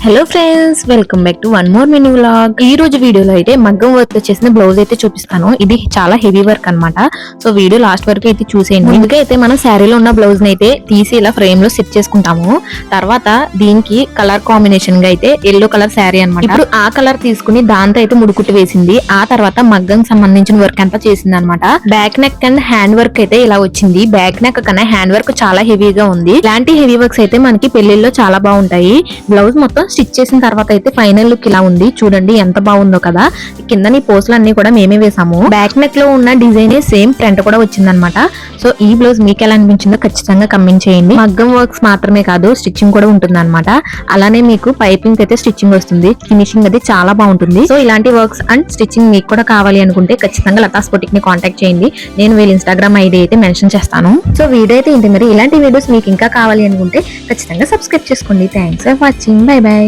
Hello friends, welcome back to one more mini vlog. ఈ రోజు వీడియోలో అయితే మగ్గం వర్క్ చేసిన బ్లౌజ్ అయితే చూపిస్తాను. ఇది చాలా హెవీ వర్క్ అన్నమాట. సో వీడియో లాస్ట్ వరకు అయితే చూసేయండి. ముందుగా అయితే మనం శారీలో ఉన్న బ్లౌజ్ ని అయితే తీసి ఇలా ఫ్రేమ్ లో సెట్ చేసుకుంటాము. తర్వాత దీనికి కలర్ కాంబినేషన్ గా అయితే ఎల్లో కలర్ శారీ అన్నమాట. ఇప్పుడు ఆ కలర్ తీసుకుని దాంతో అయితే ముడుకుట్టు వేసింది. ఆ తర్వాత మగ్గం సంబంధించిన వర్క్ అంతా చేసింది అనమాట. Back neck and hand work అయితే ఇలా వచ్చింది. బ్యాక్ నెక్ కన్నా హ్యాండ్ వర్క్ చాలా హెవీగా ఉంది. ఇలాంటి హెవీ వర్క్స్ అయితే మనకి పెళ్లిల్లో చాలా బాగుంటాయి. బ్లౌజ్ మొత్తం స్టిచ్ చేసిన తర్వాత అయితే ఫైనల్ లుక్ ఇలా ఉంది. చూడండి ఎంత బాగుందో కదా. కింద పోస్టులు అన్ని కూడా మేమే వేసాము. బ్యాక్ నెక్ లో ఉన్న డిజైన్ సేమ్ ఫ్రంట్ కూడా వచ్చిందనమాట. సో ఈ బ్లౌజ్ మీకు ఎలా అనిపించిందో ఖచ్చితంగా కమెంట్ చేయండి. మగ్గం వర్క్స్ మాత్రమే కాదు, స్టిచ్చింగ్ కూడా ఉంటుంది అనమాట. అలానే మీకు పైపింగ్ అయితే స్టిచ్చింగ్ వస్తుంది. ఫినిషింగ్ అది చాలా బాగుంటుంది. సో ఇలాంటి వర్క్స్ అండ్ స్టిచ్చింగ్ మీకు కూడా కావాలి అనుకుంటే ఖచ్చితంగా లతాస్ బొటిక్ ని కాంటాక్ట్ చేయండి. నేను వీళ్ళ ఇన్స్టాగ్రామ్ ఐడి అయితే మెన్షన్ చేస్తాను. సో వీడియో అయితే ఏంటి, మరి ఇలాంటి వీడియోస్ మీకు ఇంకా కావాలి అనుకుంటే ఖచ్చితంగా సబ్స్క్రైబ్ చేసుకోండి. Thanks for watching. By by.